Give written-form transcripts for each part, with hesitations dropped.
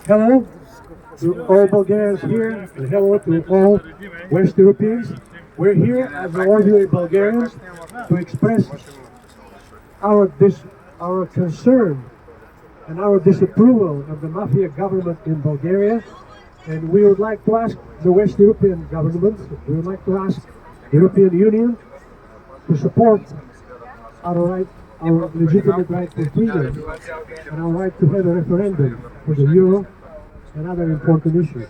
Hello to all Bulgarians here, and hello to all West Europeans. We're here as ordinary Bulgarians to express our concern and our disapproval of the mafia government in Bulgaria. And we would like to ask the West European governments, we would like to ask the European Union to support our legitimate right to freedom and our right to have a referendum for the euro and other important issues.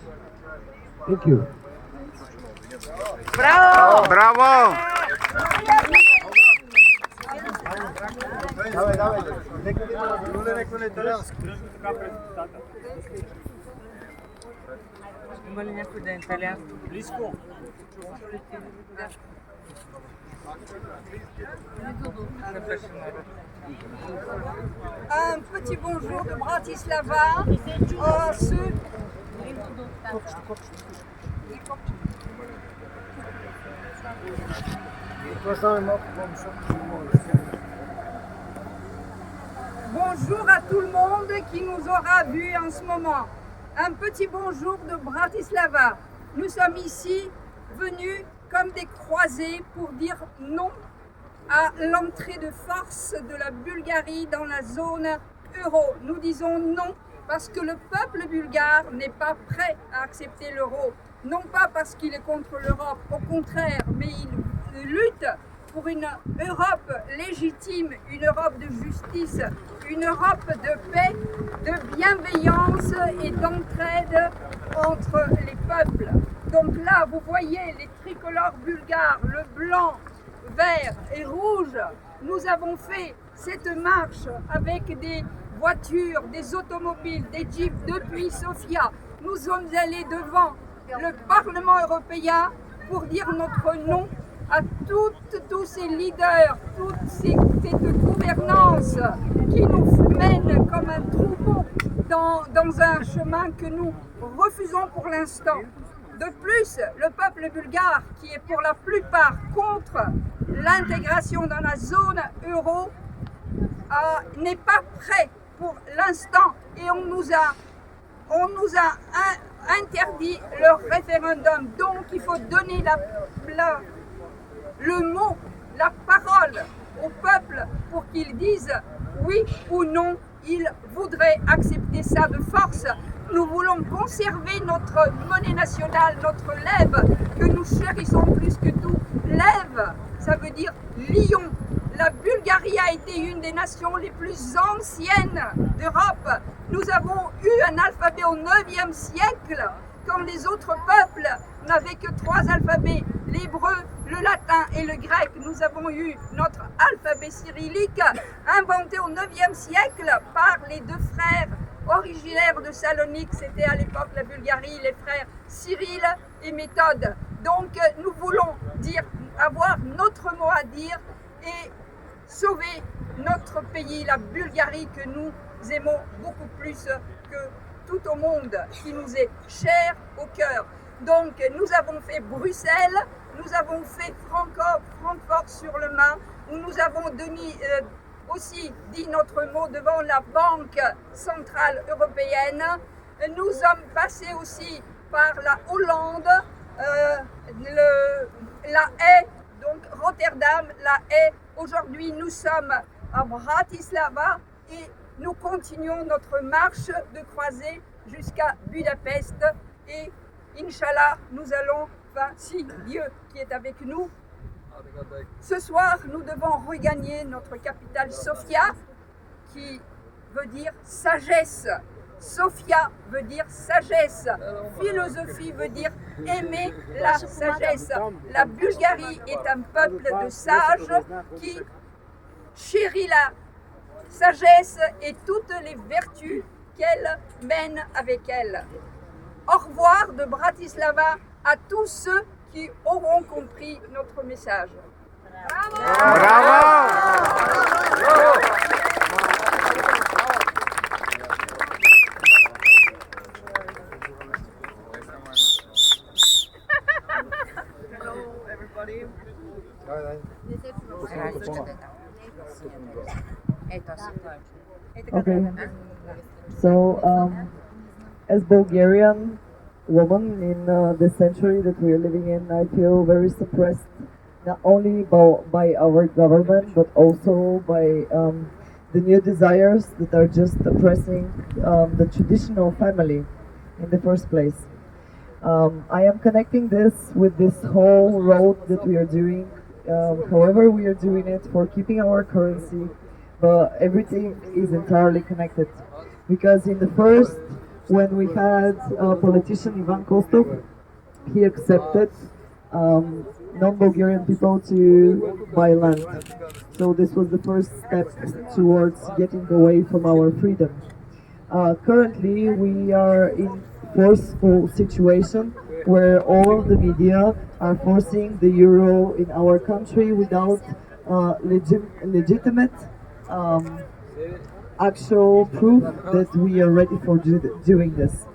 Thank you. Bravo! Браво! Има ли някой да е италиански? Близко. Un petit bonjour de Bratislava à ceux. Bonjour à tout le monde qui nous aura vus en ce moment. Un petit bonjour de Bratislava. Nous sommes ici venus comme des croisés pour dire non à l'entrée de force de la Bulgarie dans la zone euro. Nous disons non parce que le peuple bulgare n'est pas prêt à accepter l'euro. Non pas parce qu'il est contre l'Europe, au contraire, mais il lutte pour une Europe légitime, une Europe de justice, une Europe de paix, de bienveillance et d'entraide entre les peuples. Donc là, vous voyez les tricolores bulgares, le blanc, vert et rouge. Nous avons fait cette marche avec des voitures, des automobiles, des jeeps depuis Sofia. Nous sommes allés devant le Parlement européen pour dire notre non à tous ces leaders, cette gouvernance qui nous mène comme un troupeau dans un chemin que nous refusons pour l'instant. De plus, le peuple bulgare, qui est pour la plupart contre l'intégration dans la zone euro, n'est pas prêt pour l'instant et on nous a interdit le référendum. Donc il faut donner le mot, la parole au peuple pour qu'il dise oui ou non, il voudrait accepter ça de force. Nous voulons conserver notre monnaie nationale, notre lève, que nous chérissons plus que tout. Lève, ça veut dire lion. La Bulgarie a été une des nations les plus anciennes d'Europe. Nous avons eu un alphabet au 9e siècle, quand les autres peuples n'avaient que 3 alphabets, l'hébreu, le latin et le grec. Nous avons eu notre alphabet cyrillique, inventé au 9e siècle par les 2 frères originaires de Salonique. C'était à l'époque la Bulgarie, les frères Cyril et Méthode. Donc nous voulons avoir notre mot à dire et sauver notre pays, la Bulgarie, que nous aimons beaucoup plus que tout au monde, qui nous est cher au cœur. Donc nous avons fait Bruxelles, nous avons fait Francfort sur le Main, où nous avons aussi dit notre mot devant la Banque centrale européenne. Nous sommes passés aussi par la Hollande, la Haye, donc Rotterdam, la Haye. Aujourd'hui, nous sommes à Bratislava et nous continuons notre marche de croisée jusqu'à Budapest. Et Inch'Allah, nous allons, si Dieu qui est avec nous, ce soir, nous devons regagner notre capitale Sofia, qui veut dire sagesse. Sofia veut dire sagesse. Philosophie veut dire aimer la sagesse. La Bulgarie est un peuple de sages qui chérit la sagesse et toutes les vertus qu'elle mène avec elle. Au revoir de Bratislava à tous ceux qui auront compris notre message. Bravo! Bravo! Hello everybody. Okay. So, as Bulgarian woman in the century that we are living in, I feel very suppressed, not only by our government, but also by the new desires that are just oppressing the traditional family in the first place. I am connecting this with this whole road that we are doing. However, we are doing it for keeping our currency, but everything is entirely connected. Because in the first, when we had politician Ivan Kostov, he accepted non-Bulgarian people to buy land. So this was the first step towards getting away from our freedom. Currently, we are in forceful situation where all of the media are forcing the euro in our country without legitimate actual proof that we are ready for doing this.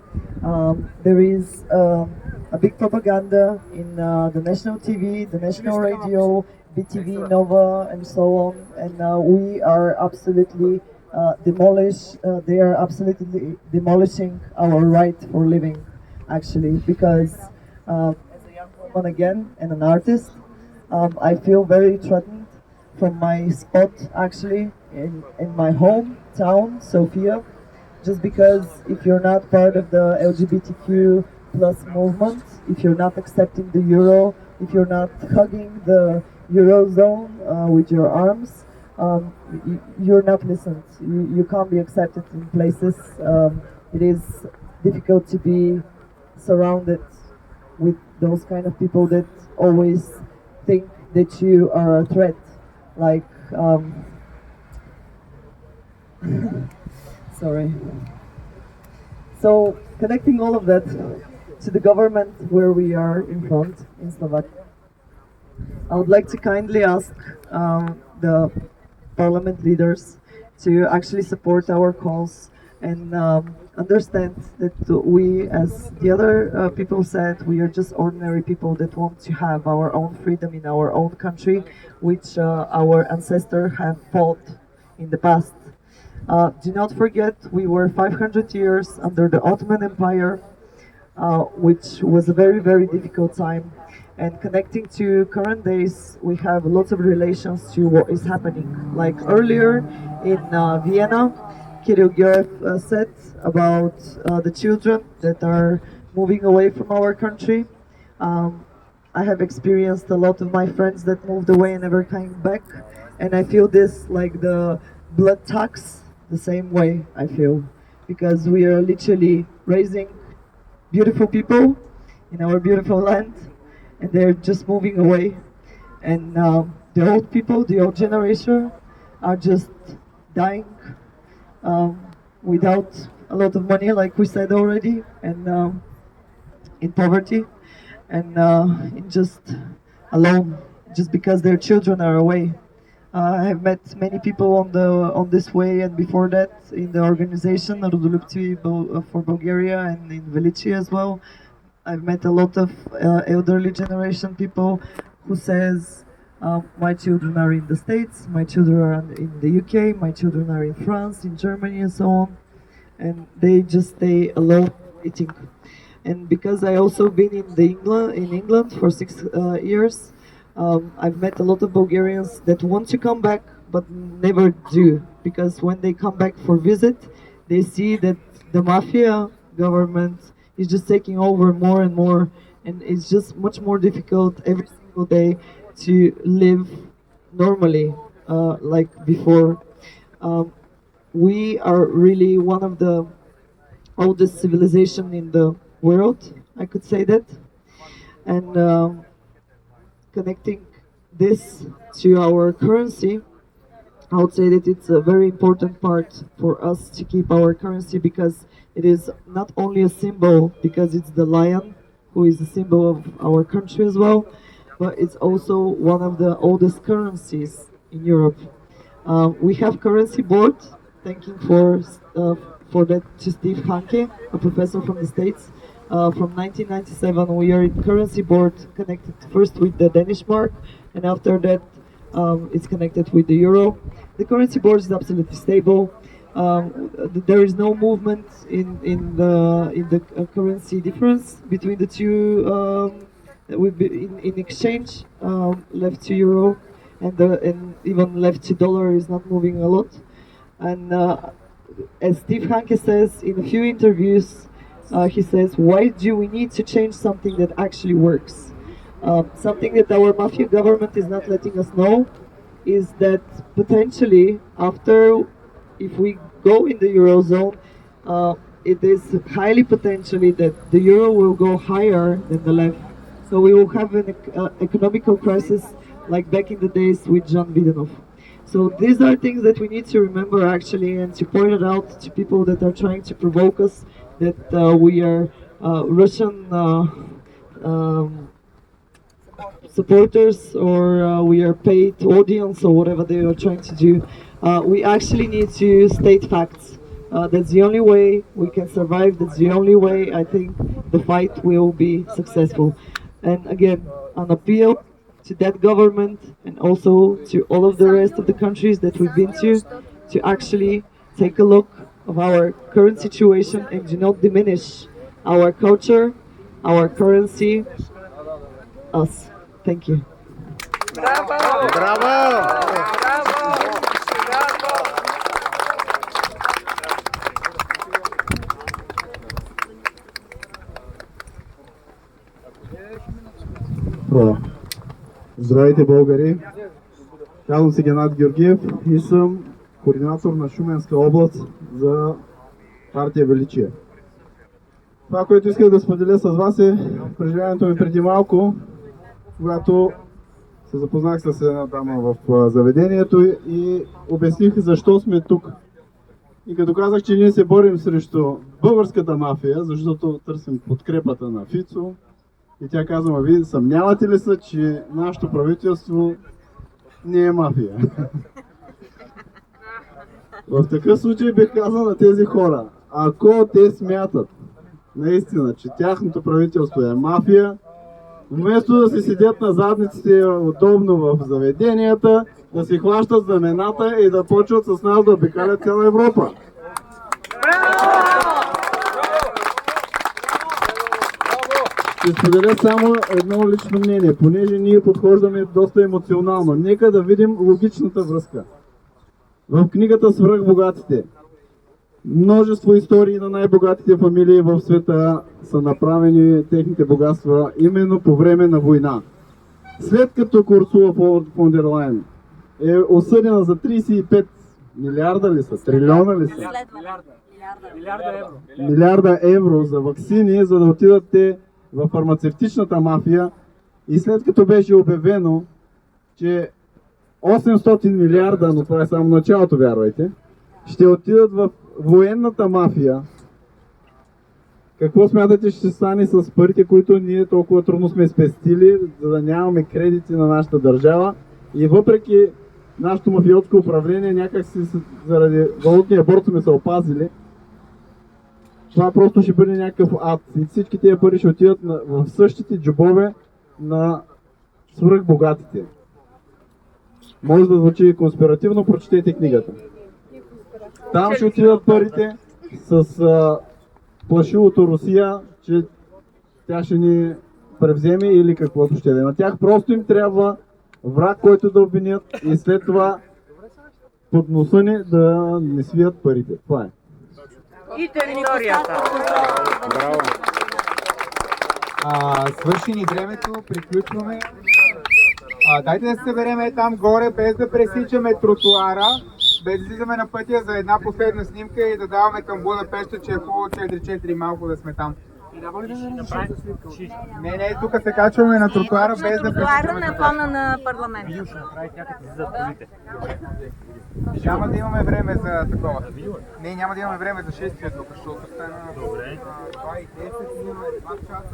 There is a big propaganda in the national TV, the national radio, BTV, Nova, and so on, and we are absolutely they are absolutely demolishing our right for living, actually, because as a young woman again and an artist, I feel very threatened from my spot, actually, in my hometown, Sofia, just because if you're not part of the LGBTQ plus movement, if you're not accepting the euro, if you're not hugging the eurozone with your arms, you're not listened. You can't be accepted in places. It is difficult to be surrounded with those kind of people that always think that you are a threat. Like, sorry. So connecting all of that to the government where we are in front in Slovakia, I would like to kindly ask the parliament leaders to actually support our cause and understand that we, as the other people said, we are just ordinary people that want to have our own freedom in our own country, which our ancestors have fought in the past. Do not forget, we were 500 years under the Ottoman Empire, which was a very, very difficult time. And connecting to current days, we have lots of relations to what is happening. Like earlier in Vienna, Kirill Gyoev said about the children that are moving away from our country. I have experienced a lot of my friends that moved away and never came back. And I feel this like the blood tax, the same way I feel. Because we are literally raising beautiful people in our beautiful land, and they're just moving away. And the old people, the old generation, are just dying without a lot of money, like we said already, and in poverty, and in just alone, just because their children are away. I have met many people on this way, and before that in the organization Rodolupci for Bulgaria and in Velici as well. I've met a lot of elderly generation people who says, my children are in the States, my children are in the UK, my children are in France, in Germany and so on, and they just stay alone eating. And because I also been in England for 6 years, I've met a lot of Bulgarians that want to come back but never do, because when they come back for visit, they see that the mafia government is just taking over more and more, and it's just much more difficult every single day to live normally like before. We are really one of the oldest civilization in the world, I could say that, and connecting this to our currency, I would say that it's a very important part for us to keep our currency, because it is not only a symbol, because it's the lion who is the symbol of our country as well, but it's also one of the oldest currencies in Europe. We have currency board, thanking for that to Steve Hanke, a professor from the States. From 1997, we are in currency board connected first with the Danish mark, and after that it's connected with the euro. The currency board is absolutely stable. There is no movement in the currency difference between the two. In exchange, left to euro and even left to dollar is not moving a lot. And as Steve Hanke says in a few interviews, he says, why do we need to change something that actually works? Something that our mafia government is not letting us know is that potentially after, if we go in the Eurozone, it is highly potentially that the euro will go higher than the left. So we will have an economical crisis like back in the days with John Videnoff. So these are things that we need to remember actually, and to point it out to people that are trying to provoke us that we are Russian supporters or we are paid audience or whatever they are trying to do. We actually need to state facts. That's the only way we can survive. That's the only way I think the fight will be successful. And again, an appeal to that government and also to all of the rest of the countries that we've been to actually take a look of our current situation and do not diminish our culture, our currency, us. Thank you. Здравейте, българи! Казвам се Геннад Георгиев и съм координатор на Шуменска област за партия Величие. Това, което исках да споделя с вас е преживяването ми преди малко, когато се запознах с една дама в заведението и обясних защо сме тук. И като казах, че ние се борим срещу българската мафия, защото търсим подкрепата на Фицо, и тя казва, вие съмнявате ли се, че нашето правителство не е мафия? В такъв случай бих казал на тези хора, ако те смятат наистина, че тяхното правителство е мафия, вместо да си седят на задниците удобно в заведенията, да си хващат знамената и да почват с нас да обикалят цяла Европа. Ще споделя само едно лично мнение, понеже ние подхождаме доста емоционално. Нека да видим логичната връзка. В книгата "Свръхбогатите" множество истории на най-богатите фамилии в света са направени техните богатства именно по време на война. След като Урсула фон дер Лайен е осъдена за 35 милиарда ли са? Трилиона ли са? Милиарда евро за ваксини, за да отидат те в фармацевтичната мафия, и след като беше обявено, че 800 милиарда, но това е само началото, вярвайте, ще отидат в военната мафия, какво смятате ще стане с парите, които ние толкова трудно сме спестили, за да нямаме кредити на нашата държава, и въпреки нашето мафиотско управление някак си заради валутния борт сме се опазили? Това просто ще бъде някакъв ад и всички тези пари ще отидат в същите джобове на свръхбогатите. Може да звучи конспиративно, прочетете книгата. Там ще отидат парите с плашилото Русия, че тя ще ни превземе или каквото ще е. На тях просто им трябва враг, който да обвинят, и след това под носа ни да не свият парите. Това е. И територията. Браво! Свърши ни времето, приключваме. Дайте да се събереме там горе, без да пресичаме тротуара, без да излизаме на пътя за една последна снимка и да даваме към Будапеща, че е хубаво 4-4 малко да сме там. Не, тук се качваме на тротуара, без да пресичаме на фона на парламента. Няма да имаме време за такова. Не, няма да имаме време за шествие тук, защото стана... Добре. 2:10 минути, 2 часа.